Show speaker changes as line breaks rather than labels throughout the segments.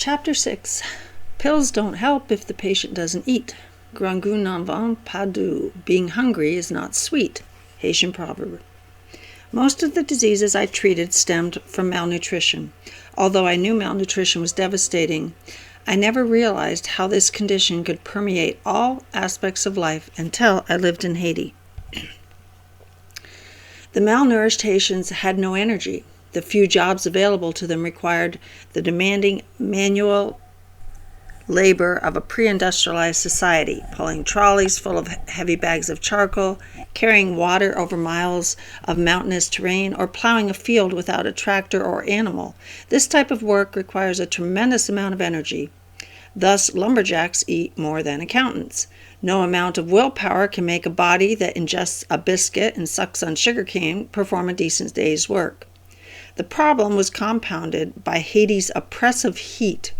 Chapter 6. Pills don't help if the patient doesn't eat. Grand goût n'en vient pas doux. Being hungry is not sweet. Haitian proverb. Most of the diseases I treated stemmed from malnutrition. Although I knew malnutrition was devastating, I never realized how this condition could permeate all aspects of life until I lived in Haiti. The malnourished Haitians had no energy. The few jobs available to them required the demanding manual labor of a pre-industrialized society, pulling trolleys full of heavy bags of charcoal, carrying water over miles of mountainous terrain, or plowing a field without a tractor or animal. This type of work requires a tremendous amount of energy. Thus, lumberjacks eat more than accountants. No amount of willpower can make a body that ingests a biscuit and sucks on sugarcane perform a decent day's work. The problem was compounded by Haiti's oppressive heat.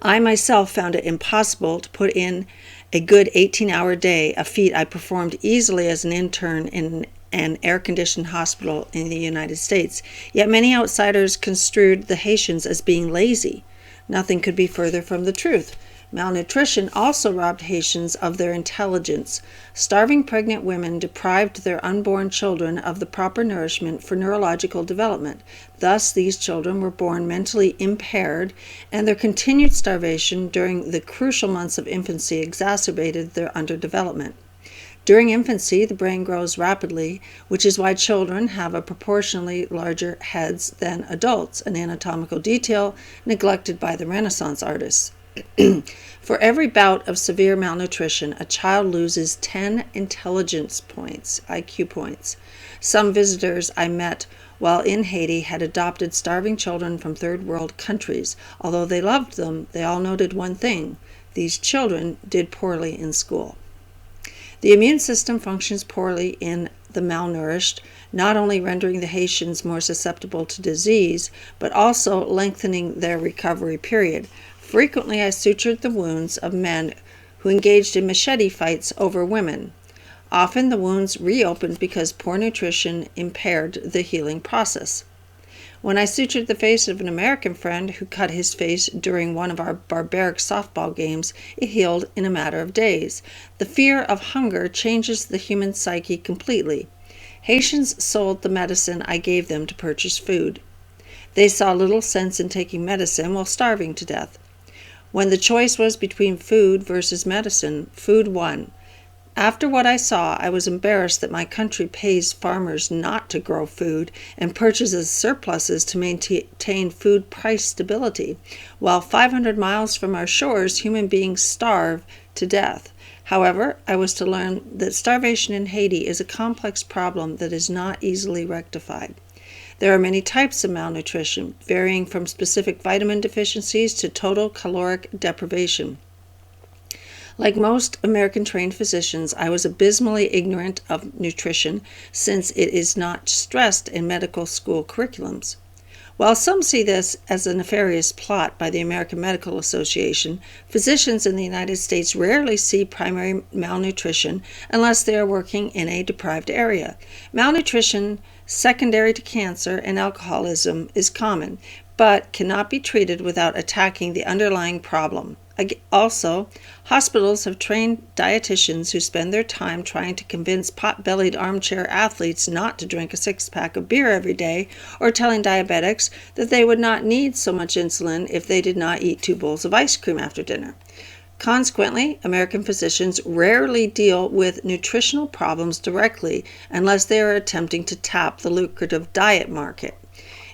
I myself found it impossible to put in a good 18-hour day, a feat I performed easily as an intern in an air-conditioned hospital in the United States. Yet many outsiders construed the Haitians as being lazy. Nothing could be further from the truth. Malnutrition also robbed Haitians of their intelligence. Starving pregnant women deprived their unborn children of the proper nourishment for neurological development. Thus, these children were born mentally impaired, and their continued starvation during the crucial months of infancy exacerbated their underdevelopment. During infancy, the brain grows rapidly, which is why children have a proportionally larger heads than adults, an anatomical detail neglected by the Renaissance artists. For every bout of severe malnutrition, a child loses 10 intelligence points, IQ points. Some visitors I met while in Haiti had adopted starving children from third world countries. Although they loved them, they all noted one thing: these children did poorly in school. The immune system functions poorly in the malnourished, not only rendering the Haitians more susceptible to disease, but also lengthening their recovery period. Frequently, I sutured the wounds of men who engaged in machete fights over women. Often, the wounds reopened because poor nutrition impaired the healing process. When I sutured the face of an American friend who cut his face during one of our barbaric softball games, it healed in a matter of days. The fear of hunger changes the human psyche completely. Haitians sold the medicine I gave them to purchase food. They saw little sense in taking medicine while starving to death. When the choice was between food versus medicine, food won. After what I saw, I was embarrassed that my country pays farmers not to grow food and purchases surpluses to maintain food price stability, while 500 miles from our shores, human beings starve to death. However, I was to learn that starvation in Haiti is a complex problem that is not easily rectified. There are many types of malnutrition, varying from specific vitamin deficiencies to total caloric deprivation. Like most American-trained physicians, I was abysmally ignorant of nutrition since it is not stressed in medical school curriculums. While some see this as a nefarious plot by the American Medical Association, physicians in the United States rarely see primary malnutrition unless they are working in a deprived area. Malnutrition, secondary to cancer and alcoholism, is common, but cannot be treated without attacking the underlying problem. Also, hospitals have trained dietitians who spend their time trying to convince pot-bellied armchair athletes not to drink a six-pack of beer every day, or telling diabetics that they would not need so much insulin if they did not eat 2 bowls of ice cream after dinner. Consequently, American physicians rarely deal with nutritional problems directly unless they are attempting to tap the lucrative diet market.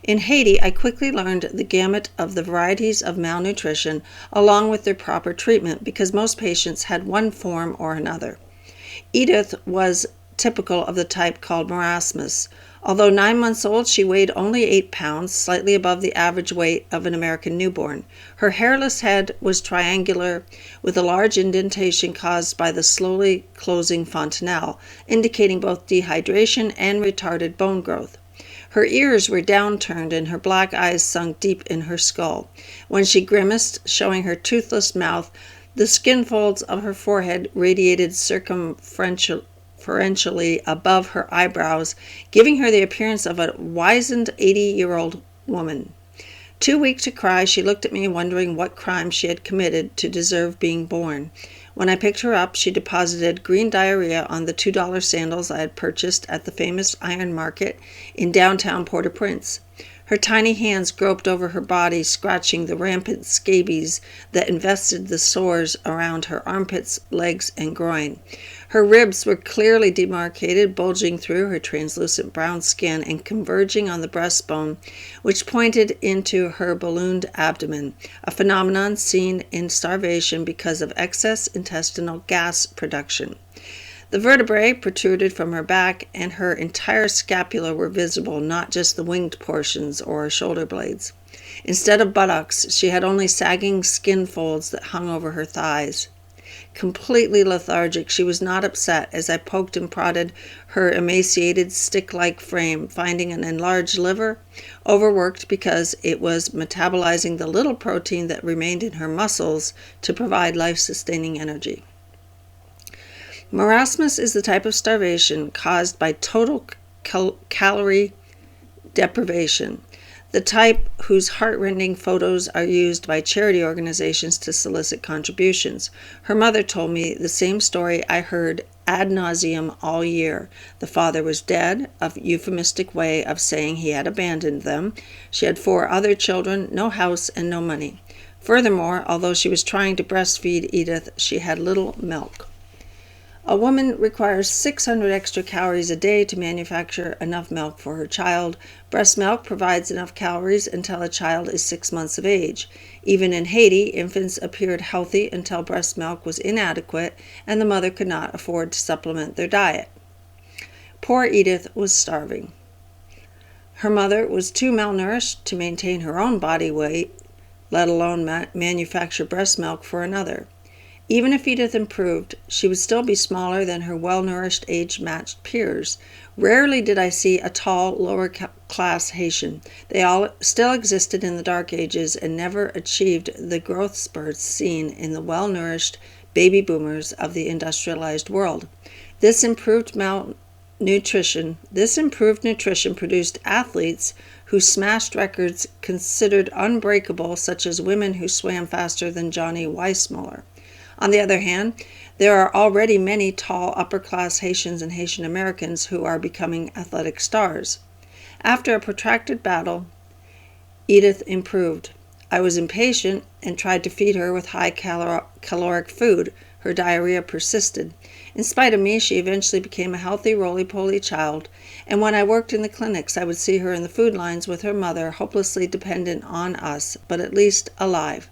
In Haiti, I quickly learned the gamut of the varieties of malnutrition along with their proper treatment because most patients had one form or another. Edith was typical of the type called marasmus. Although 9 months old, she weighed only 8 pounds, slightly above the average weight of an American newborn. Her hairless head was triangular with a large indentation caused by the slowly closing fontanelle, indicating both dehydration and retarded bone growth. Her ears were downturned and her black eyes sunk deep in her skull. When she grimaced, showing her toothless mouth, the skin folds of her forehead radiated circumferentially above her eyebrows, giving her the appearance of a wizened 80-year-old woman. Too weak to cry, she looked at me, wondering what crime she had committed to deserve being born. When I picked her up, she deposited green diarrhea on the $2 sandals I had purchased at the famous Iron Market in downtown Port-au-Prince. Her tiny hands groped over her body, scratching the rampant scabies that infested the sores around her armpits, legs, and groin. Her ribs were clearly demarcated, bulging through her translucent brown skin and converging on the breastbone, which pointed into her ballooned abdomen, a phenomenon seen in starvation because of excess intestinal gas production. The vertebrae protruded from her back, and her entire scapula were visible, not just the winged portions or shoulder blades. Instead of buttocks, she had only sagging skin folds that hung over her thighs. Completely lethargic, she was not upset as I poked and prodded her emaciated, stick-like frame, finding an enlarged liver, overworked because it was metabolizing the little protein that remained in her muscles to provide life-sustaining energy. Marasmus is the type of starvation caused by total calorie deprivation, the type whose heart-rending photos are used by charity organizations to solicit contributions. Her mother told me the same story I heard ad nauseum all year. The father was dead, a euphemistic way of saying he had abandoned them. She had 4 other children, no house, and no money. Furthermore, although she was trying to breastfeed Edith, she had little milk. A woman requires 600 extra calories a day to manufacture enough milk for her child. Breast milk provides enough calories until a child is 6 months of age. Even in Haiti, infants appeared healthy until breast milk was inadequate and the mother could not afford to supplement their diet. Poor Edith was starving. Her mother was too malnourished to maintain her own body weight, let alone manufacture breast milk for another. Even if Edith improved, she would still be smaller than her well-nourished, age-matched peers. Rarely did I see a tall, lower-class Haitian. They all still existed in the Dark Ages and never achieved the growth spurts seen in the well-nourished baby boomers of the industrialized world. This improved nutrition produced athletes who smashed records considered unbreakable, such as women who swam faster than Johnny Weissmuller. On the other hand, there are already many tall upper-class Haitians and Haitian Americans who are becoming athletic stars. After a protracted battle, Edith improved. I was impatient and tried to feed her with high-caloric food. Her diarrhea persisted. In spite of me, she eventually became a healthy, roly-poly child, and when I worked in the clinics, I would see her in the food lines with her mother, hopelessly dependent on us, but at least alive.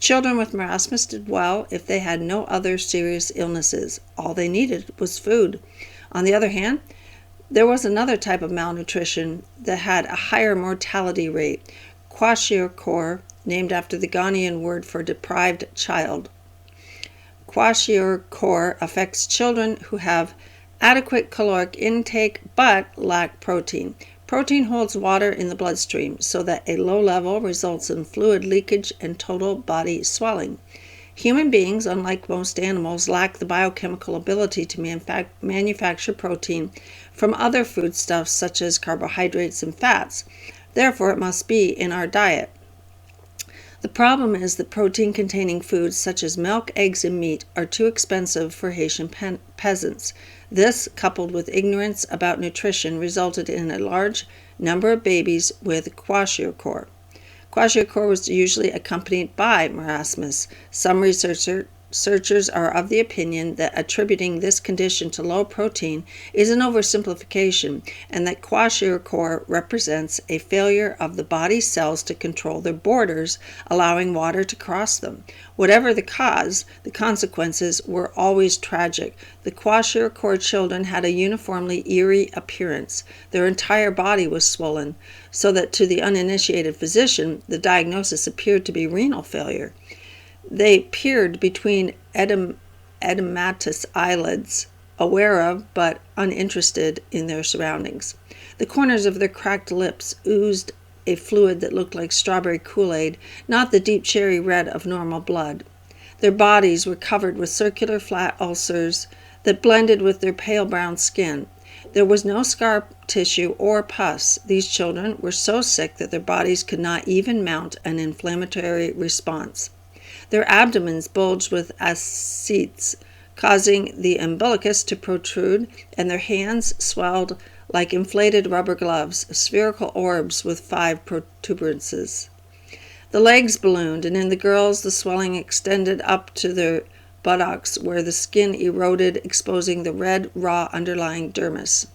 Children with marasmus did well if they had no other serious illnesses. All they needed was food. On the other hand, there was another type of malnutrition that had a higher mortality rate, Kwashiorkor, named after the Ghanaian word for deprived child. Kwashiorkor affects children who have adequate caloric intake but lack protein. Protein holds water in the bloodstream, so that a low level results in fluid leakage and total body swelling. Human beings, unlike most animals, lack the biochemical ability to manufacture protein from other foodstuffs such as carbohydrates and fats. Therefore, it must be in our diet. The problem is that protein-containing foods such as milk, eggs, and meat are too expensive for Haitian peasants. This, coupled with ignorance about nutrition, resulted in a large number of babies with Kwashiorkor. Kwashiorkor was usually accompanied by marasmus. Some researchers are of the opinion that attributing this condition to low protein is an oversimplification, and that Kwashiorkor represents a failure of the body's cells to control their borders, allowing water to cross them. Whatever the cause, the consequences were always tragic. The Kwashiorkor children had a uniformly eerie appearance. Their entire body was swollen, so that to the uninitiated physician, the diagnosis appeared to be renal failure. They peered between edematous eyelids, aware of but uninterested in their surroundings. The corners of their cracked lips oozed a fluid that looked like strawberry Kool-Aid, not the deep cherry red of normal blood. Their bodies were covered with circular flat ulcers that blended with their pale brown skin. There was no scar tissue or pus. These children were so sick that their bodies could not even mount an inflammatory response. Their abdomens bulged with ascites, causing the umbilicus to protrude, and their hands swelled like inflated rubber gloves, spherical orbs with 5 protuberances. The legs ballooned, and in the girls the swelling extended up to their buttocks, where the skin eroded, exposing the red, raw underlying dermis.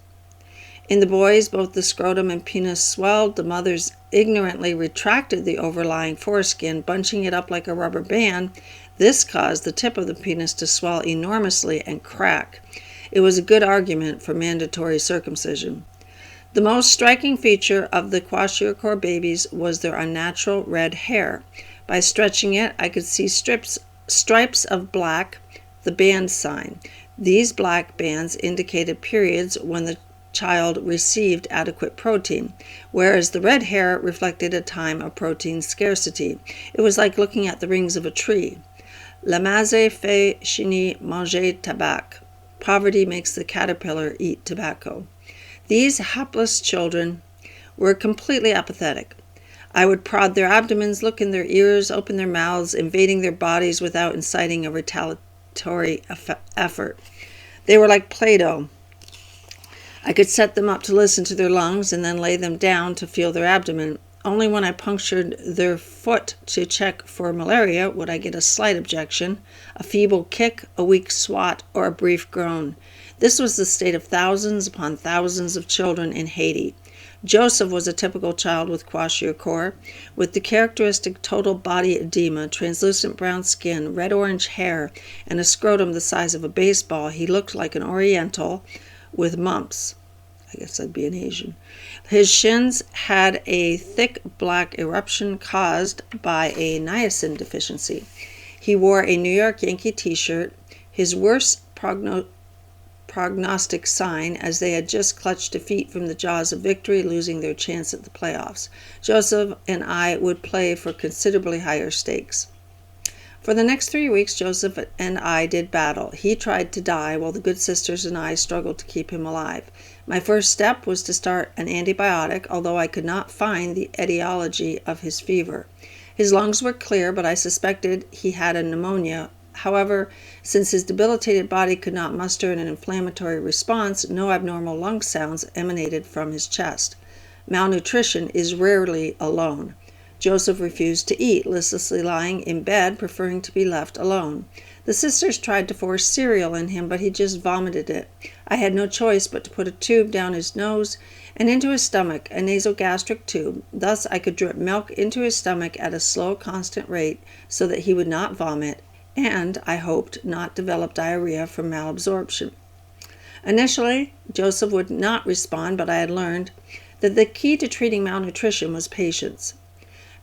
In the boys, both the scrotum and penis swelled. The mothers ignorantly retracted the overlying foreskin, bunching it up like a rubber band. This caused the tip of the penis to swell enormously and crack. It was a good argument for mandatory circumcision. The most striking feature of the Kwashiorkor babies was their unnatural red hair. By stretching it, I could see stripes of black, the band sign. These black bands indicated periods when the child received adequate protein, whereas the red hair reflected a time of protein scarcity. It was like looking at the rings of a tree. La masse fait chenille manger tabac. Poverty makes the caterpillar eat tobacco. These hapless children were completely apathetic. I would prod their abdomens, look in their ears, open their mouths, invading their bodies without inciting a retaliatory effort. They were like Play-Doh. I could set them up to listen to their lungs and then lay them down to feel their abdomen. Only when I punctured their foot to check for malaria would I get a slight objection, a feeble kick, a weak swat, or a brief groan. This was the state of thousands upon thousands of children in Haiti. Joseph was a typical child with Kwashiorkor, with the characteristic total body edema, translucent brown skin, red-orange hair, and a scrotum the size of a baseball. He looked like an Oriental with mumps. I guess I'd be an Asian. His shins had a thick black eruption caused by a niacin deficiency. He wore a New York Yankee t-shirt, his worst prognostic sign, as they had just clutched defeat from the jaws of victory, losing their chance at the playoffs. Joseph and I would play for considerably higher stakes. For the next 3 weeks, Joseph and I did battle. He tried to die, while the good sisters and I struggled to keep him alive. My first step was to start an antibiotic, although I could not find the etiology of his fever. His lungs were clear, but I suspected he had a pneumonia. However, since his debilitated body could not muster an inflammatory response, no abnormal lung sounds emanated from his chest. Malnutrition is rarely alone. Joseph refused to eat, listlessly lying in bed, preferring to be left alone. The sisters tried to force cereal in him, but he just vomited it. I had no choice but to put a tube down his nose and into his stomach, a nasogastric tube. Thus I could drip milk into his stomach at a slow, constant rate so that he would not vomit, and, I hoped, not develop diarrhea from malabsorption. Initially, Joseph would not respond, but I had learned that the key to treating malnutrition was patience.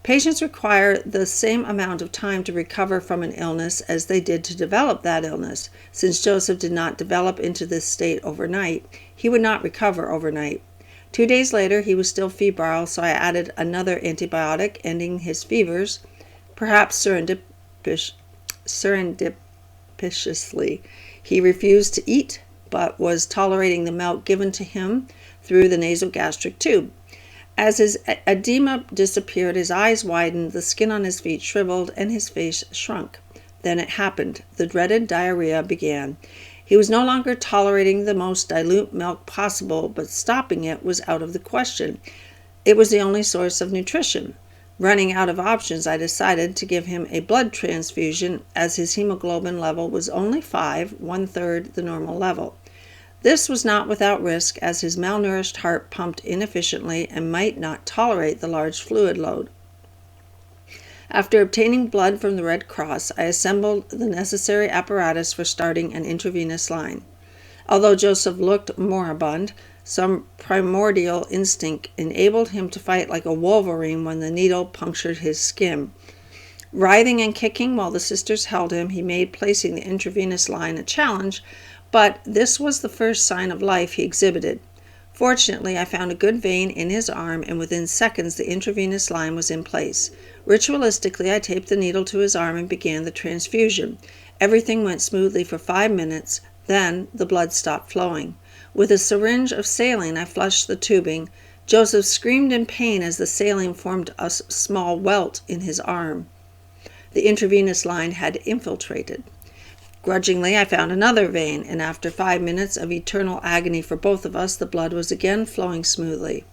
Patients require the same amount of time to recover from an illness as they did to develop that illness. Since Joseph did not develop into this state overnight, he would not recover overnight. 2 days later, he was still febrile, so I added another antibiotic, ending his fevers, perhaps surreptitiously. He refused to eat, but was tolerating the milk given to him through the nasogastric tube. As his edema disappeared, his eyes widened, the skin on his feet shriveled, and his face shrunk. Then it happened. The dreaded diarrhea began. He was no longer tolerating the most dilute milk possible, but stopping it was out of the question. It was the only source of nutrition. Running out of options, I decided to give him a blood transfusion, as his hemoglobin level was only 5, 1/3 the normal level. This was not without risk, as his malnourished heart pumped inefficiently and might not tolerate the large fluid load. After obtaining blood from the Red Cross, I assembled the necessary apparatus for starting an intravenous line. Although Joseph looked moribund, some primordial instinct enabled him to fight like a wolverine when the needle punctured his skin. Writhing and kicking while the sisters held him, he made placing the intravenous line a challenge, but this was the first sign of life he exhibited. Fortunately, I found a good vein in his arm, and within seconds the intravenous line was in place. Ritualistically, I taped the needle to his arm and began the transfusion. Everything went smoothly for 5 minutes, then the blood stopped flowing. With a syringe of saline, I flushed the tubing. Joseph screamed in pain as the saline formed a small welt in his arm. The intravenous line had infiltrated. Grudgingly, I found another vein, and after 5 minutes of eternal agony for both of us, the blood was again flowing smoothly.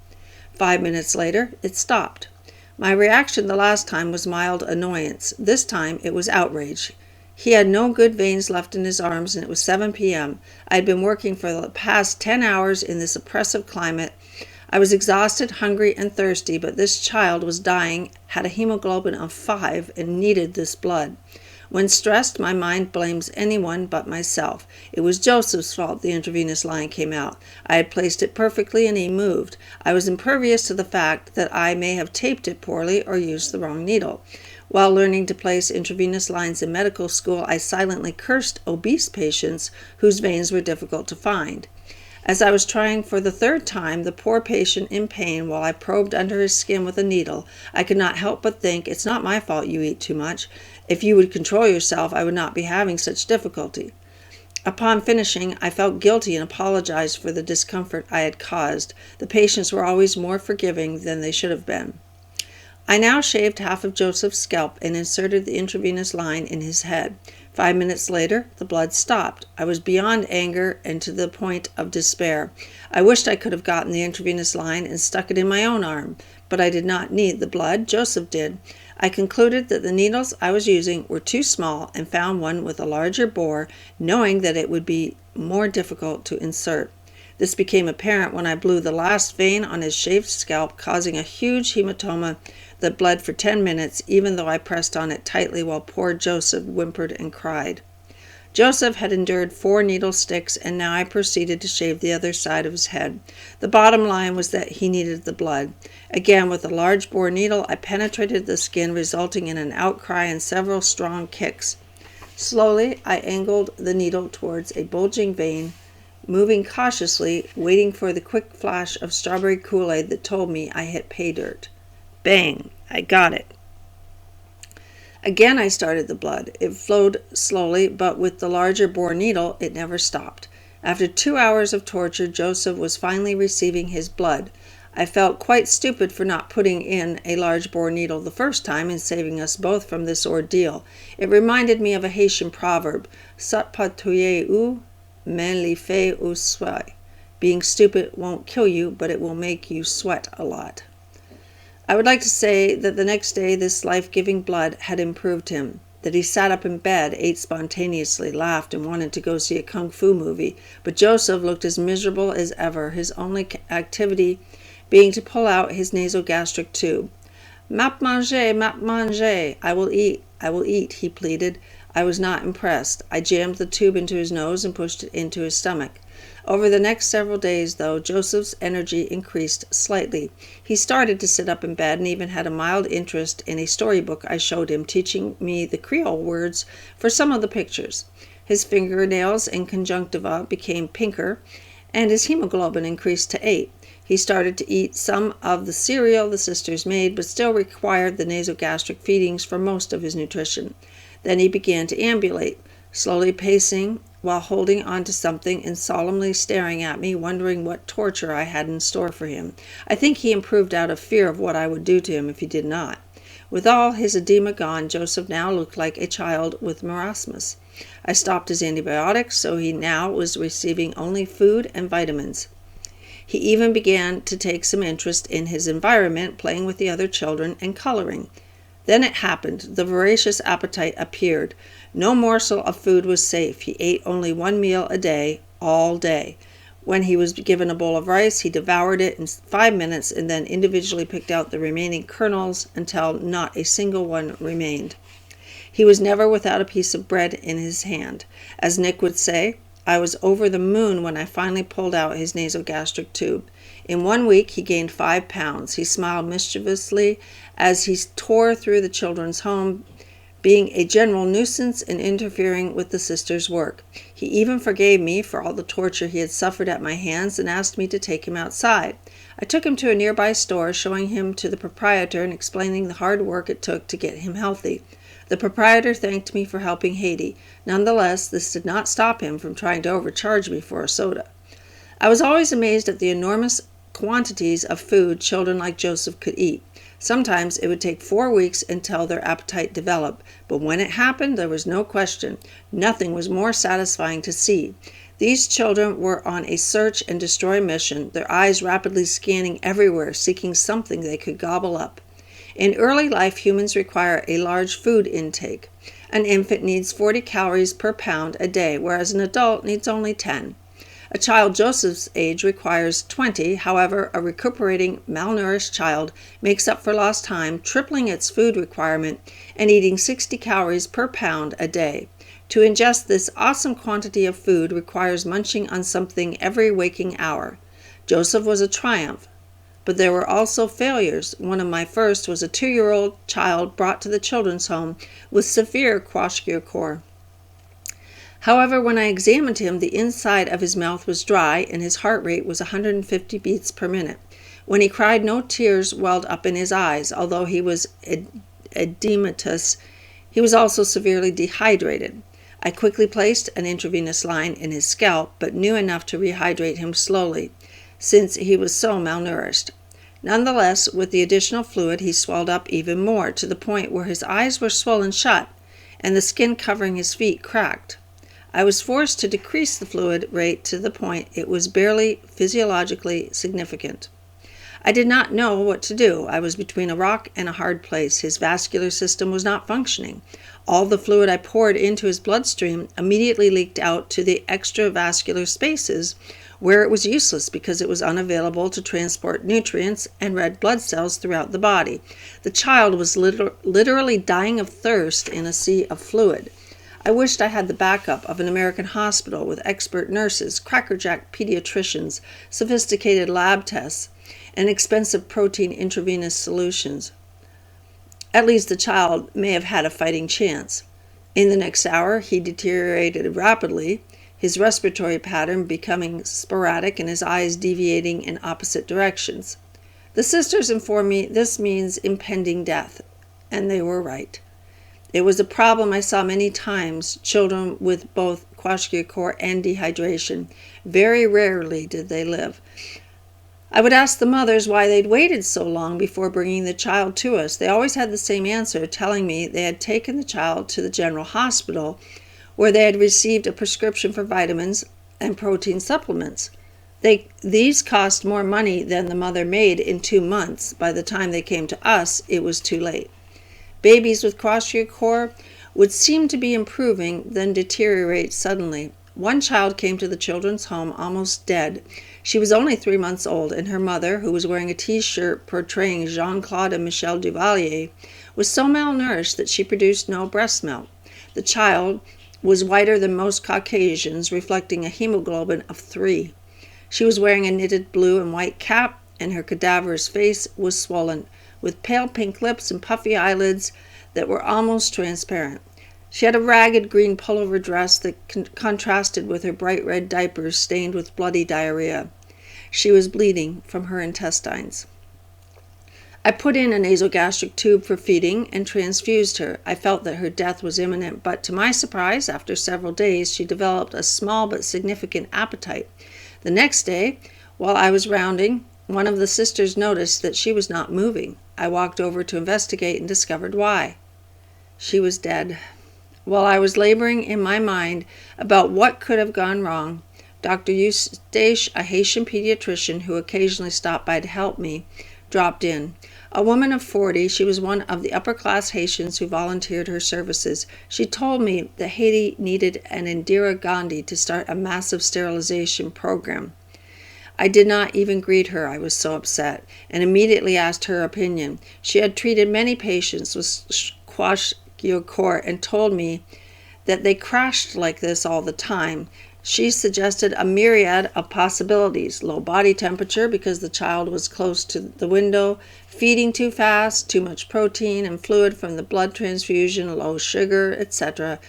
5 minutes later, it stopped. My reaction the last time was mild annoyance. This time, it was outrage. He had no good veins left in his arms, and it was 7 p.m. I had been working for the past 10 hours in this oppressive climate. I was exhausted, hungry, and thirsty, but this child was dying, had a hemoglobin of 5, and needed this blood. When stressed, my mind blames anyone but myself. It was Joseph's fault the intravenous line came out. I had placed it perfectly and he moved. I was impervious to the fact that I may have taped it poorly or used the wrong needle. While learning to place intravenous lines in medical school, I silently cursed obese patients whose veins were difficult to find. As I was trying for the third time, the poor patient in pain while I probed under his skin with a needle, I could not help but think, it's not my fault you eat too much. If you would control yourself, I would not be having such difficulty. Upon finishing, I felt guilty and apologized for the discomfort I had caused. The patients were always more forgiving than they should have been. I now shaved half of Joseph's scalp and inserted the intravenous line in his head. 5 minutes later, the blood stopped. I was beyond anger and to the point of despair. I wished I could have gotten the intravenous line and stuck it in my own arm, but I did not need the blood. Joseph did. I concluded that the needles I was using were too small and found one with a larger bore, knowing that it would be more difficult to insert. This became apparent when I blew the last vein on his shaved scalp, causing a huge hematoma that bled for 10 minutes, even though I pressed on it tightly while poor Joseph whimpered and cried. Joseph had endured 4 needle sticks, and now I proceeded to shave the other side of his head. The bottom line was that he needed the blood. Again, with a large bore needle, I penetrated the skin, resulting in an outcry and several strong kicks. Slowly, I angled the needle towards a bulging vein, moving cautiously, waiting for the quick flash of strawberry Kool-Aid that told me I hit pay dirt. Bang! I got it. Again I started the blood. It flowed slowly, but with the larger bore needle, it never stopped. After 2 hours of torture, Joseph was finally receiving his blood. I felt quite stupid for not putting in a large bore needle the first time and saving us both from this ordeal. It reminded me of a Haitian proverb, "Sat patouille ou, mais li fait ou sweat." Being stupid won't kill you, but it will make you sweat a lot. I would like to say that the next day this life-giving blood had improved him, that he sat up in bed, ate spontaneously, laughed, and wanted to go see a kung fu movie, but Joseph looked as miserable as ever, his only activity being to pull out his nasogastric tube. "Map manger, I will eat," he pleaded. I was not impressed. I jammed the tube into his nose and pushed it into his stomach. Over the next several days, though, Joseph's energy increased slightly. He started to sit up in bed and even had a mild interest in a storybook I showed him, teaching me the Creole words for some of the pictures. His fingernails and conjunctiva became pinker, and his hemoglobin increased to 8. He started to eat some of the cereal the sisters made, but still required the nasogastric feedings for most of his nutrition. Then he began to ambulate, slowly pacing while holding on to something and solemnly staring at me, wondering what torture I had in store for him. I think he improved out of fear of what I would do to him if he did not. With all his edema gone, Joseph now looked like a child with marasmus. I stopped his antibiotics, so he now was receiving only food and vitamins. He even began to take some interest in his environment, playing with the other children and coloring. Then it happened. The voracious appetite appeared. No morsel of food was safe. He ate only 1 meal a day, all day. When he was given a bowl of rice, he devoured it in 5 minutes and then individually picked out the remaining kernels until not a single one remained. He was never without a piece of bread in his hand. As Nick would say, I was over the moon when I finally pulled out his nasogastric tube. In 1 week, he gained 5 pounds. He smiled mischievously as he tore through the children's home, being a general nuisance and interfering with the sisters' work. He even forgave me for all the torture he had suffered at my hands and asked me to take him outside. I took him to a nearby store, showing him to the proprietor and explaining the hard work it took to get him healthy. The proprietor thanked me for helping Haiti. Nonetheless, this did not stop him from trying to overcharge me for a soda. I was always amazed at the enormous quantities of food children like Joseph could eat. Sometimes it would take 4 weeks until their appetite developed, but when it happened, there was no question. Nothing was more satisfying to see. These children were on a search and destroy mission, their eyes rapidly scanning everywhere, seeking something they could gobble up. In early life, humans require a large food intake. An infant needs 40 calories per pound a day, whereas an adult needs only 10. A child Joseph's age requires 20. However, a recuperating, malnourished child makes up for lost time, tripling its food requirement and eating 60 calories per pound a day. To ingest this awesome quantity of food requires munching on something every waking hour. Joseph was a triumph, but there were also failures. One of my first was a 2-year-old child brought to the children's home with severe Kwashiorkor. However, when I examined him, the inside of his mouth was dry and his heart rate was 150 beats per minute. When he cried, no tears welled up in his eyes. Although he was edematous, he was also severely dehydrated. I quickly placed an intravenous line in his scalp, but knew enough to rehydrate him slowly, since he was so malnourished. Nonetheless, with the additional fluid, he swelled up even more, to the point where his eyes were swollen shut and the skin covering his feet cracked. I was forced to decrease the fluid rate to the point it was barely physiologically significant. I did not know what to do. I was between a rock and a hard place. His vascular system was not functioning. All the fluid I poured into his bloodstream immediately leaked out to the extravascular spaces, where it was useless because it was unavailable to transport nutrients and red blood cells throughout the body. The child was literally dying of thirst in a sea of fluid. I wished I had the backup of an American hospital with expert nurses, crackerjack pediatricians, sophisticated lab tests, and expensive protein intravenous solutions. At least the child may have had a fighting chance. In the next hour, he deteriorated rapidly, his respiratory pattern becoming sporadic and his eyes deviating in opposite directions. The sisters informed me this means impending death, and they were right. It was a problem I saw many times, children with both Kwashiorkor and dehydration. Very rarely did they live. I would ask the mothers why they'd waited so long before bringing the child to us. They always had the same answer, telling me they had taken the child to the general hospital, where they had received a prescription for vitamins and protein supplements. These cost more money than the mother made in 2 months. By the time they came to us, it was too late. Babies with Kwashiorkor would seem to be improving, then deteriorate suddenly. One child came to the children's home almost dead. She was only 3 months old, and her mother, who was wearing a T-shirt portraying Jean-Claude and Michel Duvalier, was so malnourished that she produced no breast milk. The child was whiter than most Caucasians, reflecting a hemoglobin of 3. She was wearing a knitted blue and white cap, and her cadaverous face was swollen, with pale pink lips and puffy eyelids that were almost transparent. She had a ragged green pullover dress that contrasted with her bright red diapers stained with bloody diarrhea. She was bleeding from her intestines. I put in a nasogastric tube for feeding and transfused her. I felt that her death was imminent, but to my surprise, after several days, she developed a small but significant appetite. The next day, while I was rounding, one of the sisters noticed that she was not moving. I walked over to investigate and discovered why. She was dead. While I was laboring in my mind about what could have gone wrong, Dr. Eustache, a Haitian pediatrician who occasionally stopped by to help me, dropped in. A woman of 40, she was one of the upper-class Haitians who volunteered her services. She told me that Haiti needed an Indira Gandhi to start a massive sterilization program. I did not even greet her, I was so upset, and immediately asked her opinion. She had treated many patients with Kwashiorkor and told me that they crashed like this all the time. She suggested a myriad of possibilities: low body temperature because the child was close to the window, feeding too fast, too much protein and fluid from the blood transfusion, low sugar, etc.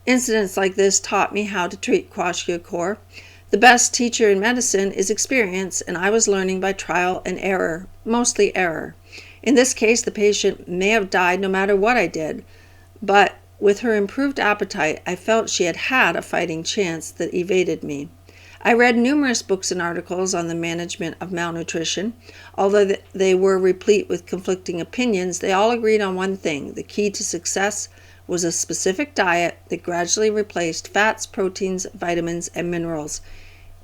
Incidents like this taught me how to treat Kwashiorkor. The best teacher in medicine is experience, and I was learning by trial and error, mostly error. In this case, the patient may have died no matter what I did, but with her improved appetite, I felt she had a fighting chance that evaded me. I read numerous books and articles on the management of malnutrition. Although they were replete with conflicting opinions, they all agreed on one thing: the key to success was a specific diet that gradually replaced fats, proteins, vitamins, and minerals.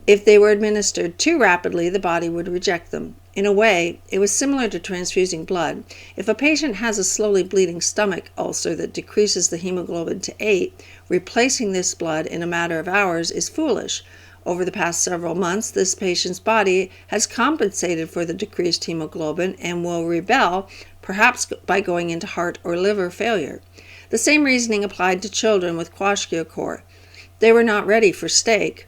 If they were administered too rapidly, the body would reject them. In a way, it was similar to transfusing blood. If a patient has a slowly bleeding stomach ulcer that decreases the hemoglobin to 8, replacing this blood in a matter of hours is foolish. Over the past several months, this patient's body has compensated for the decreased hemoglobin and will rebel, perhaps by going into heart or liver failure. The same reasoning applied to children with Kwashiorkor. They were not ready for steak.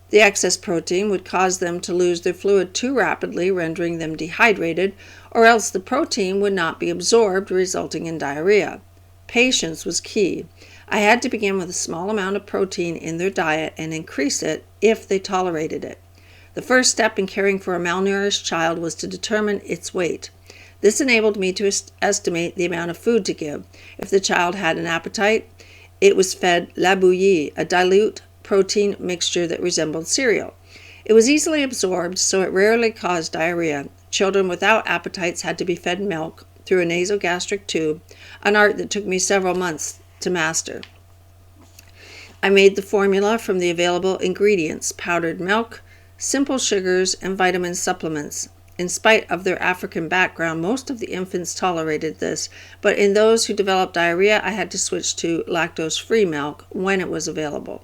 The excess protein would cause them to lose their fluid too rapidly, rendering them dehydrated, or else the protein would not be absorbed, resulting in diarrhea. Patience was key. I had to begin with a small amount of protein in their diet and increase it if they tolerated it. The first step in caring for a malnourished child was to determine its weight. This enabled me to estimate the amount of food to give. If the child had an appetite, it was fed la bouillie, a dilute protein mixture that resembled cereal. It was easily absorbed, so it rarely caused diarrhea. Children without appetites had to be fed milk through a nasogastric tube, an art that took me several months to master. I made the formula from the available ingredients: powdered milk, simple sugars, and vitamin supplements. In spite of their African background, most of the infants tolerated this, but in those who developed diarrhea, I had to switch to lactose-free milk when it was available.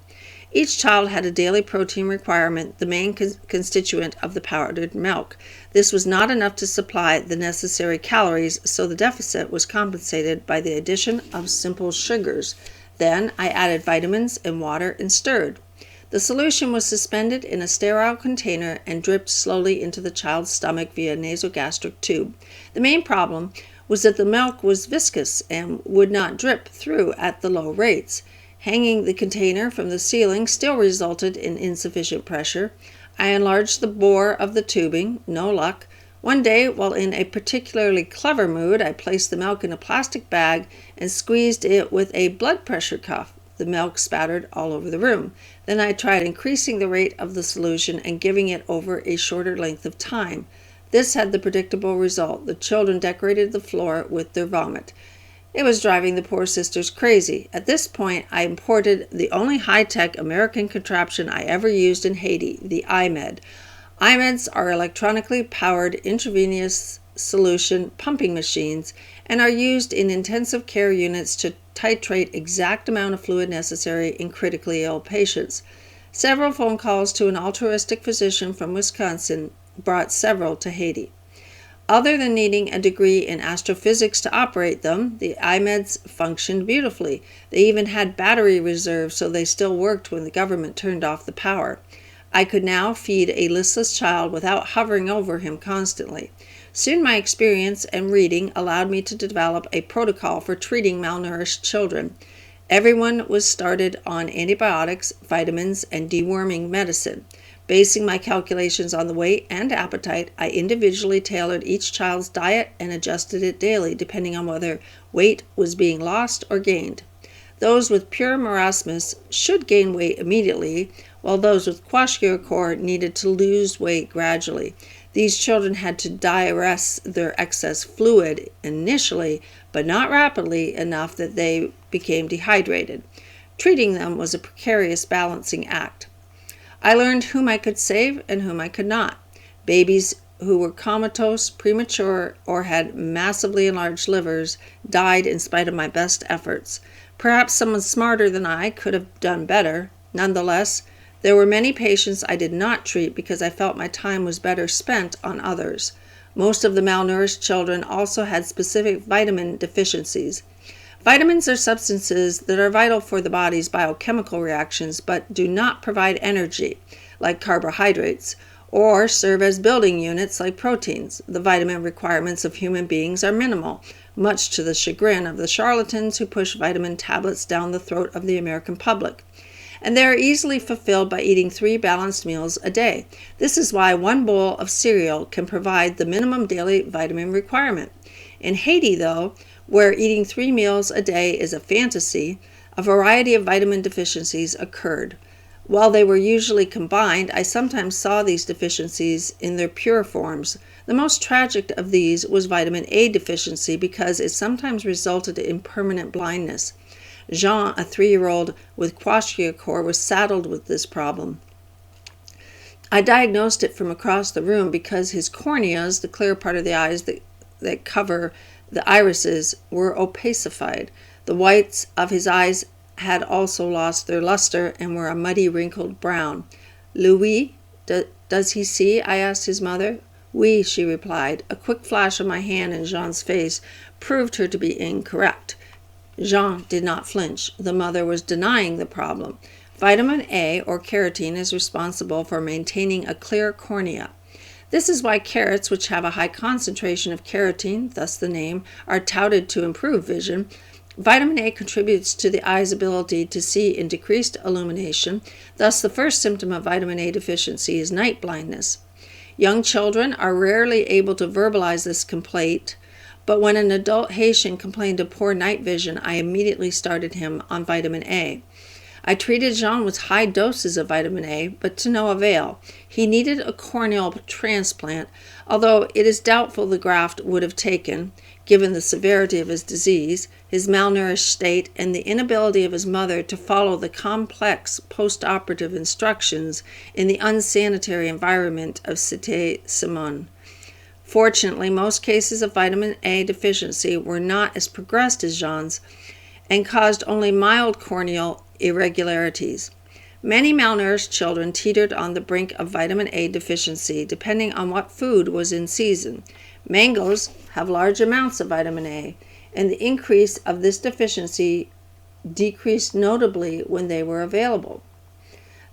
Each child had a daily protein requirement, the main constituent of the powdered milk. This was not enough to supply the necessary calories, so the deficit was compensated by the addition of simple sugars. Then I added vitamins and water and stirred. The solution was suspended in a sterile container and dripped slowly into the child's stomach via nasogastric tube. The main problem was that the milk was viscous and would not drip through at the low rates. Hanging the container from the ceiling still resulted in insufficient pressure. I enlarged the bore of the tubing. No luck. One day, while in a particularly clever mood, I placed the milk in a plastic bag and squeezed it with a blood pressure cuff. The milk spattered all over the room. Then I tried increasing the rate of the solution and giving it over a shorter length of time. This had the predictable result. The children decorated the floor with their vomit. It was driving the poor sisters crazy. At this point, I imported the only high-tech American contraption I ever used in Haiti, the iMed. iMeds are electronically powered intravenous solution pumping machines and are used in intensive care units to titrate exact amount of fluid necessary in critically ill patients. Several phone calls to an altruistic physician from Wisconsin brought several to Haiti. Other than needing a degree in astrophysics to operate them, the iMeds functioned beautifully. They even had battery reserve, so they still worked when the government turned off the power. I could now feed a listless child without hovering over him constantly. Soon my experience and reading allowed me to develop a protocol for treating malnourished children. Everyone was started on antibiotics, vitamins, and deworming medicine. Basing my calculations on the weight and appetite, I individually tailored each child's diet and adjusted it daily, depending on whether weight was being lost or gained. Those with pure marasmus should gain weight immediately, while those with Kwashiorkor needed to lose weight gradually. These children had to diurese their excess fluid initially, but not rapidly enough that they became dehydrated. Treating them was a precarious balancing act. I learned whom I could save and whom I could not. Babies who were comatose, premature, or had massively enlarged livers died in spite of my best efforts. Perhaps someone smarter than I could have done better. Nonetheless, there were many patients I did not treat because I felt my time was better spent on others. Most of the malnourished children also had specific vitamin deficiencies. Vitamins are substances that are vital for the body's biochemical reactions but do not provide energy, like carbohydrates, or serve as building units like proteins. The vitamin requirements of human beings are minimal, much to the chagrin of the charlatans who push vitamin tablets down the throat of the American public. And they are easily fulfilled by eating 3 balanced meals a day. This is why 1 bowl of cereal can provide the minimum daily vitamin requirement. In Haiti, though, where eating 3 meals a day is a fantasy, a variety of vitamin deficiencies occurred. While they were usually combined, I sometimes saw these deficiencies in their pure forms. The most tragic of these was vitamin A deficiency because it sometimes resulted in permanent blindness. Jean, a 3-year-old with Kwashiorkor, was saddled with this problem. I diagnosed it from across the room because his corneas, the clear part of the eyes that cover the irises, were opacified. The whites of his eyes had also lost their luster and were a muddy, wrinkled brown. Louis, does he see? I asked his mother. Oui, she replied. A quick flash of my hand in Jean's face proved her to be incorrect. Jean did not flinch. The mother was denying the problem. Vitamin A, or carotene, is responsible for maintaining a clear cornea. This is why carrots, which have a high concentration of carotene, thus the name, are touted to improve vision. Vitamin A contributes to the eye's ability to see in decreased illumination. Thus, the first symptom of vitamin A deficiency is night blindness. Young children are rarely able to verbalize this complaint, but when an adult Haitian complained of poor night vision, I immediately started him on vitamin A. I treated Jean with high doses of vitamin A, but to no avail. He needed a corneal transplant, although it is doubtful the graft would have taken, given the severity of his disease, his malnourished state, and the inability of his mother to follow the complex post-operative instructions in the unsanitary environment of Cité-Simon. Fortunately, most cases of vitamin A deficiency were not as progressed as Jean's and caused only mild corneal irregularities. Many malnourished children teetered on the brink of vitamin A deficiency, depending on what food was in season. Mangoes have large amounts of vitamin A, and the increase of this deficiency decreased notably when they were available.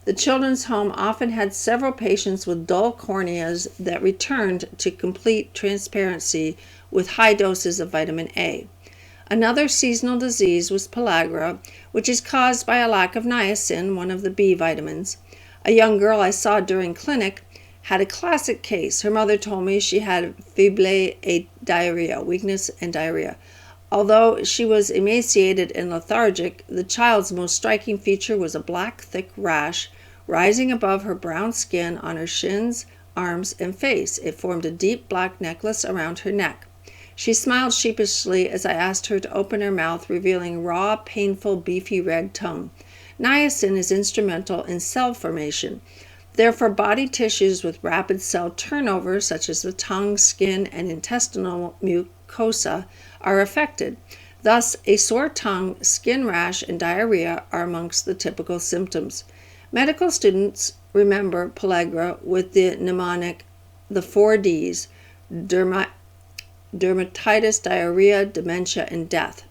The children's home often had several patients with dull corneas that returned to complete transparency with high doses of vitamin A. Another seasonal disease was pellagra, which is caused by a lack of niacin, one of the B vitamins. A young girl I saw during clinic had a classic case. Her mother told me she had faiblesse et diarrhea, weakness and diarrhea. Although she was emaciated and lethargic, the child's most striking feature was a black, thick rash rising above her brown skin on her shins, arms, and face. It formed a deep black necklace around her neck. She smiled sheepishly as I asked her to open her mouth, revealing raw, painful, beefy red tongue. Niacin is instrumental in cell formation. Therefore, body tissues with rapid cell turnover, such as the tongue, skin, and intestinal mucosa, are affected. Thus, a sore tongue, skin rash, and diarrhea are amongst the typical symptoms. Medical students remember pellagra with the mnemonic, the 4 Ds, dermatitis, diarrhea, dementia, and death.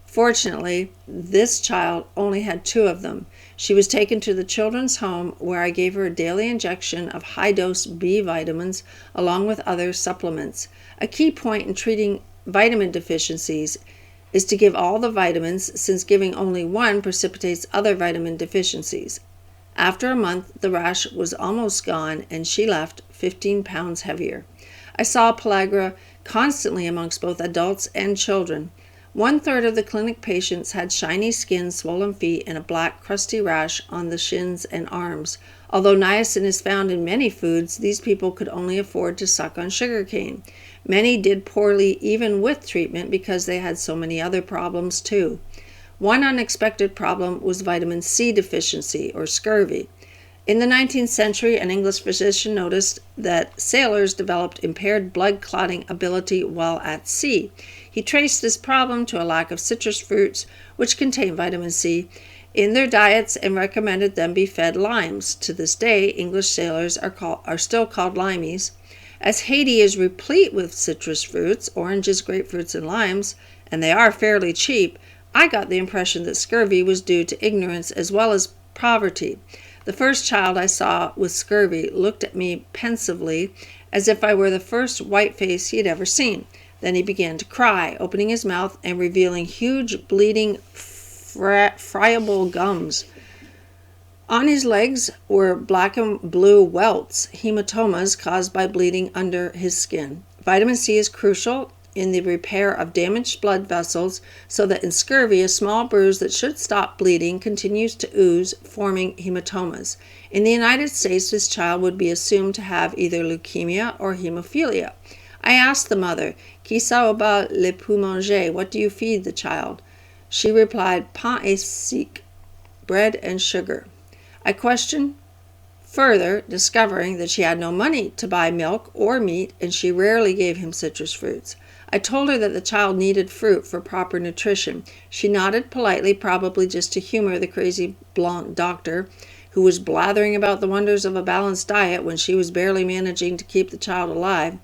Fortunately, this child only had 2 of them. She was taken to the children's home where I gave her a daily injection of high-dose B vitamins along with other supplements. A key point in treating vitamin deficiencies is to give all the vitamins, since giving only one precipitates other vitamin deficiencies. After a month, the rash was almost gone and she left 15 pounds heavier. I saw pellagra constantly amongst both adults and children. 1/3 of the clinic patients had shiny skin, swollen feet, and a black, crusty rash on the shins and arms. Although niacin is found in many foods, these people could only afford to suck on sugarcane. Many did poorly even with treatment because they had so many other problems too. One unexpected problem was vitamin C deficiency, or scurvy. In the 19th century, an English physician noticed that sailors developed impaired blood clotting ability while at sea. He traced this problem to a lack of citrus fruits, which contain vitamin C, in their diets and recommended them be fed limes. To this day, English sailors are still called limeys. As Haiti is replete with citrus fruits, oranges, grapefruits, and limes, and they are fairly cheap, I got the impression that scurvy was due to ignorance as well as poverty. The first child I saw with scurvy looked at me pensively as if I were the first white face he had ever seen. Then he began to cry, opening his mouth and revealing huge, bleeding, friable gums. On his legs were black and blue welts, hematomas caused by bleeding under his skin. Vitamin C is crucial in the repair of damaged blood vessels, so that in scurvy a small bruise that should stop bleeding continues to ooze, forming hematomas. In the United States, this child would be assumed to have either leukemia or hemophilia. I asked the mother, "Qui ça va le pour manger? What do you feed the child?" She replied, "Pain et sucre, bread and sugar." I questioned further, discovering that she had no money to buy milk or meat, and she rarely gave him citrus fruits. I told her that the child needed fruit for proper nutrition. She nodded politely, probably just to humor the crazy blonde doctor who was blathering about the wonders of a balanced diet when she was barely managing to keep the child alive.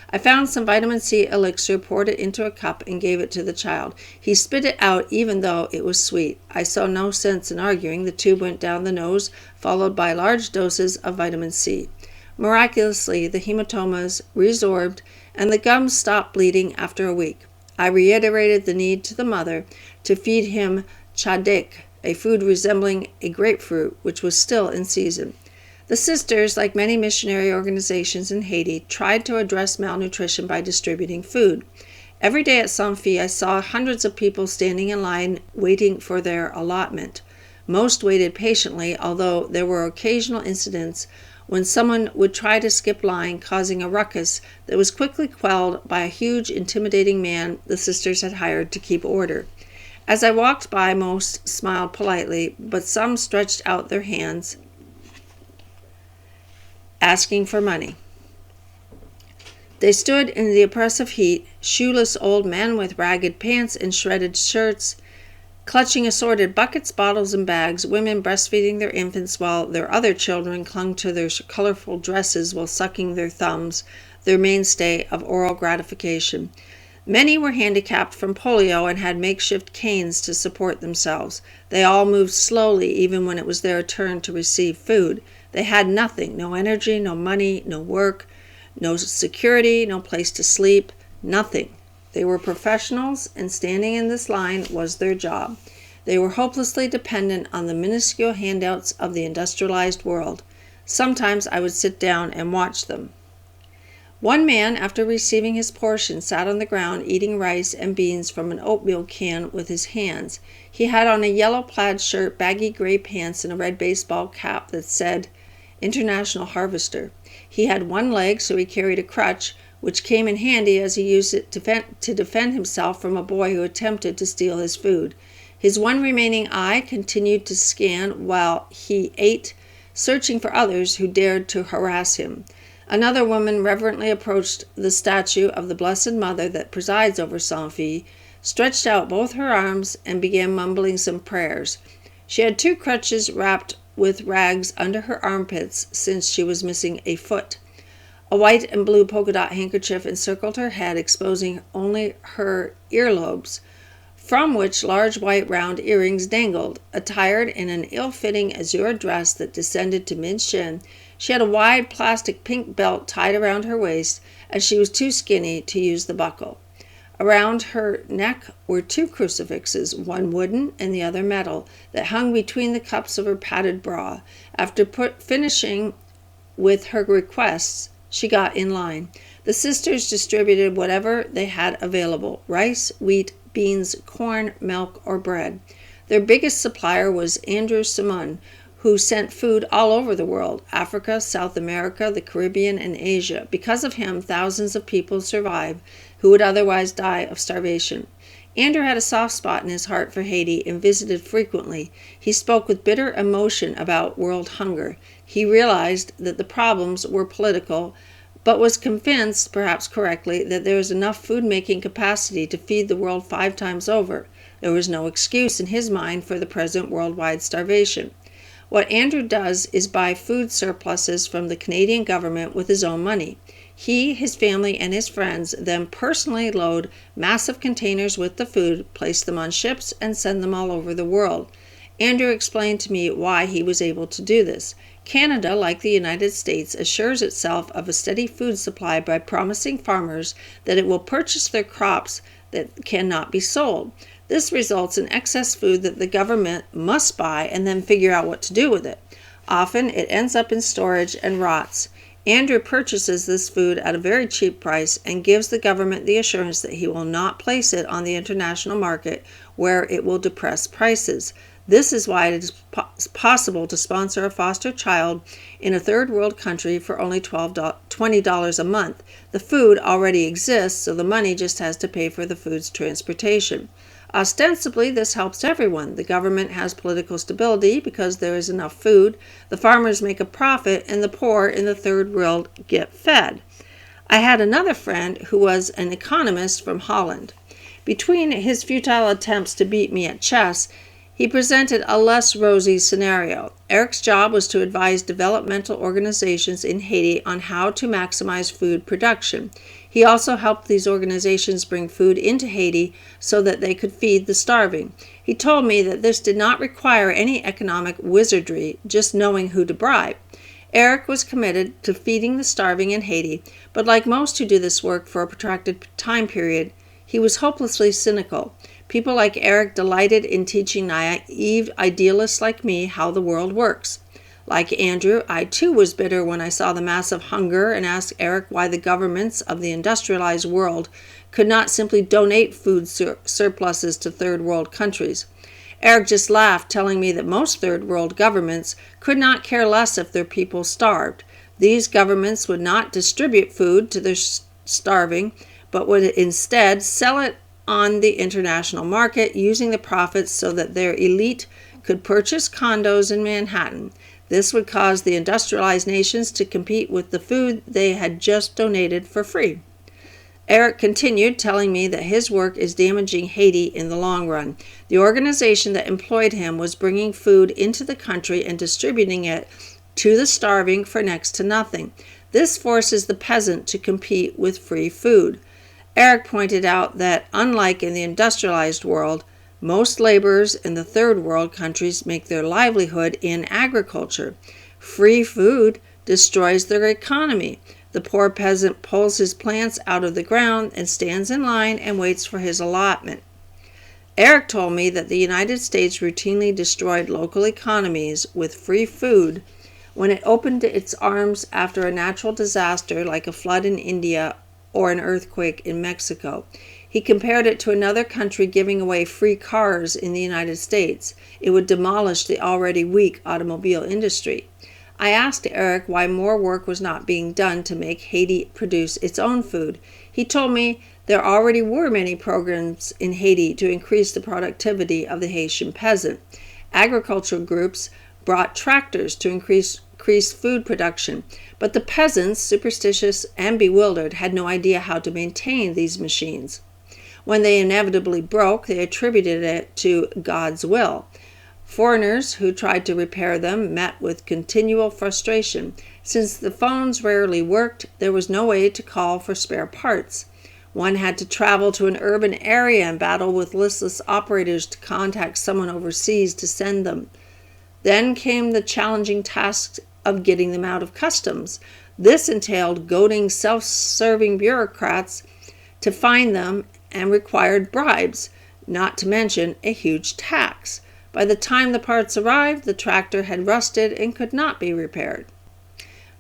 I found some vitamin C elixir, poured it into a cup, and gave it to the child. He spit it out even though it was sweet. I saw no sense in arguing. The tube went down the nose, followed by large doses of vitamin C. Miraculously, the hematomas resorbed, and the gums stopped bleeding after a week. I reiterated the need to the mother to feed him chadek, a food resembling a grapefruit, which was still in season. The sisters, like many missionary organizations in Haiti, tried to address malnutrition by distributing food. Every day at Saint-Fie, I saw hundreds of people standing in line waiting for their allotment. Most waited patiently, although there were occasional incidents when someone would try to skip line, causing a ruckus that was quickly quelled by a huge, intimidating man the sisters had hired to keep order. As I walked by, most smiled politely, but some stretched out their hands, asking for money. They stood in the oppressive heat, shoeless old men with ragged pants and shredded shirts, clutching assorted buckets, bottles, and bags, women breastfeeding their infants while their other children clung to their colorful dresses while sucking their thumbs, their mainstay of oral gratification. Many were handicapped from polio and had makeshift canes to support themselves. They all moved slowly even when it was their turn to receive food. They had nothing, no energy, no money, no work, no security, no place to sleep, nothing. They were professionals, and standing in this line was their job. They were hopelessly dependent on the minuscule handouts of the industrialized world. Sometimes I would sit down and watch them. One man, after receiving his portion, sat on the ground eating rice and beans from an oatmeal can with his hands. He had on a yellow plaid shirt, baggy gray pants, and a red baseball cap that said International Harvester. He had one leg, so he carried a crutch, which came in handy as he used it to defend himself from a boy who attempted to steal his food. His one remaining eye continued to scan while he ate, searching for others who dared to harass him. Another woman reverently approached the statue of the Blessed Mother that presides over Saint-Fie, stretched out both her arms, and began mumbling some prayers. She had two crutches wrapped with rags under her armpits since she was missing a foot. A white and blue polka dot handkerchief encircled her head, exposing only her earlobes, from which large white round earrings dangled. Attired in an ill-fitting azure dress that descended to mid-shin, she had a wide plastic pink belt tied around her waist, as she was too skinny to use the buckle. Around her neck were two crucifixes, one wooden and the other metal, that hung between the cups of her padded bra. After finishing with her requests, she got in line. The sisters distributed whatever they had available: rice, wheat, beans, corn, milk, or bread. Their biggest supplier was Andrew Simon, who sent food all over the world: Africa, South America, the Caribbean, and Asia. Because of him, thousands of people survive who would otherwise die of starvation. Andrew had a soft spot in his heart for Haiti and visited frequently. He spoke with bitter emotion about world hunger. He realized that the problems were political, but was convinced, perhaps correctly, that there was enough food-making capacity to feed the world 5 times over. There was no excuse in his mind for the present worldwide starvation. What Andrew does is buy food surpluses from the Canadian government with his own money. He, his family, and his friends then personally load massive containers with the food, place them on ships, and send them all over the world. Andrew explained to me why he was able to do this. Canada, like the United States, assures itself of a steady food supply by promising farmers that it will purchase their crops that cannot be sold. This results in excess food that the government must buy and then figure out what to do with it. Often it ends up in storage and rots. Andrew purchases this food at a very cheap price and gives the government the assurance that he will not place it on the international market where it will depress prices. This is why it is possible to sponsor a foster child in a third world country for only $20 a month. The food already exists, so the money just has to pay for the food's transportation. Ostensibly, this helps everyone. The government has political stability because there is enough food, the farmers make a profit, and the poor in the third world get fed. I had another friend who was an economist from Holland. Between his futile attempts to beat me at chess, he presented a less rosy scenario. Eric's job was to advise developmental organizations in Haiti on how to maximize food production. He also helped these organizations bring food into Haiti so that they could feed the starving. He told me that this did not require any economic wizardry, just knowing who to bribe. Eric was committed to feeding the starving in Haiti, but like most who do this work for a protracted time period, he was hopelessly cynical. People like Eric delighted in teaching naive idealists like me how the world works. Like Andrew, I too was bitter when I saw the massive hunger and asked Eric why the governments of the industrialized world could not simply donate food surpluses to third world countries. Eric just laughed, telling me that most third world governments could not care less if their people starved. These governments would not distribute food to their starving, but would instead sell it on the international market, using the profits so that their elite could purchase condos in Manhattan. This would cause the industrialized nations to compete with the food they had just donated for free. Eric continued, telling me that his work is damaging Haiti in the long run. The organization that employed him was bringing food into the country and distributing it to the starving for next to nothing. This forces the peasant to compete with free food. Eric pointed out that, unlike in the industrialized world, most laborers in the third world countries make their livelihood in agriculture. Free food destroys their economy. The poor peasant pulls his plants out of the ground and stands in line and waits for his allotment. Eric told me that the United States routinely destroyed local economies with free food when it opened its arms after a natural disaster like a flood in India or an earthquake in Mexico. He compared it to another country giving away free cars in the United States. It would demolish the already weak automobile industry. I asked Eric why more work was not being done to make Haiti produce its own food. He told me there already were many programs in Haiti to increase the productivity of the Haitian peasant. Agricultural groups brought tractors to increase food production, but the peasants, superstitious and bewildered, had no idea how to maintain these machines. When they inevitably broke, they attributed it to God's will. Foreigners who tried to repair them met with continual frustration. Since the phones rarely worked, there was no way to call for spare parts. One had to travel to an urban area and battle with listless operators to contact someone overseas to send them. Then came the challenging task of getting them out of customs. This entailed goading self-serving bureaucrats to find them and required bribes, not to mention a huge tax. By the time the parts arrived, the tractor had rusted and could not be repaired.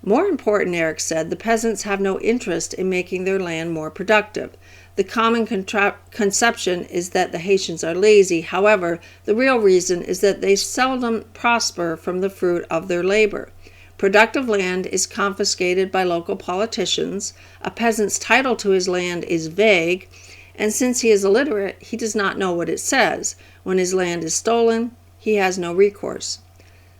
More important, Eric said, the peasants have no interest in making their land more productive. The common conception is that the Haitians are lazy. However, the real reason is that they seldom prosper from the fruit of their labor. Productive land is confiscated by local politicians. A peasant's title to his land is vague, and since he is illiterate, he does not know what it says. When his land is stolen, he has no recourse.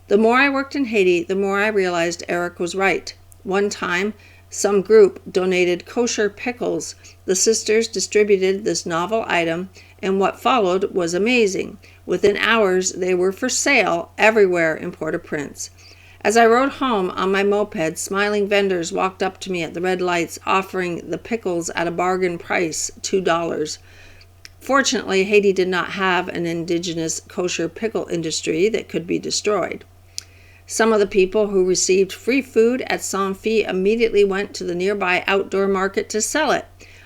The more I worked in Haiti, the more I realized Eric was right. One time, some group donated kosher pickles. The sisters distributed this novel item, and what followed was amazing. Within hours, they were for sale everywhere in Port-au-Prince. As I rode home on my moped, smiling vendors walked up to me at the red lights, offering the pickles at a bargain price, $2. Fortunately, Haiti did not have an indigenous kosher pickle industry that could be destroyed. Some of the people who received free food at Saint-Fie immediately went to the nearby outdoor market to sell it.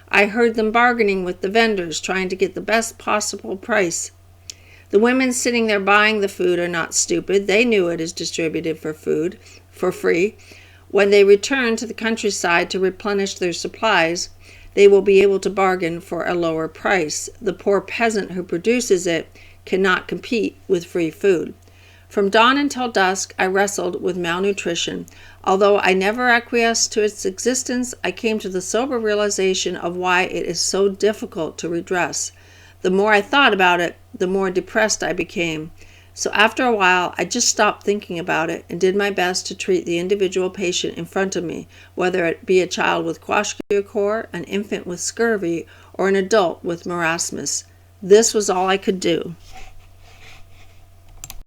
I heard them bargaining with the vendors, trying to get the best possible price. The women sitting there buying the food are not stupid. They knew it is distributed for free. When they return to the countryside to replenish their supplies, they will be able to bargain for a lower price. The poor peasant who produces it cannot compete with free food. From dawn until dusk, I wrestled with malnutrition. Although I never acquiesced to its existence, I came to the sober realization of why it is so difficult to redress. The more I thought about it, the more depressed I became. So after a while, I just stopped thinking about it and did my best to treat the individual patient in front of me, whether it be a child with Kwashiorkor, an infant with scurvy, or an adult with marasmus. This was all I could do.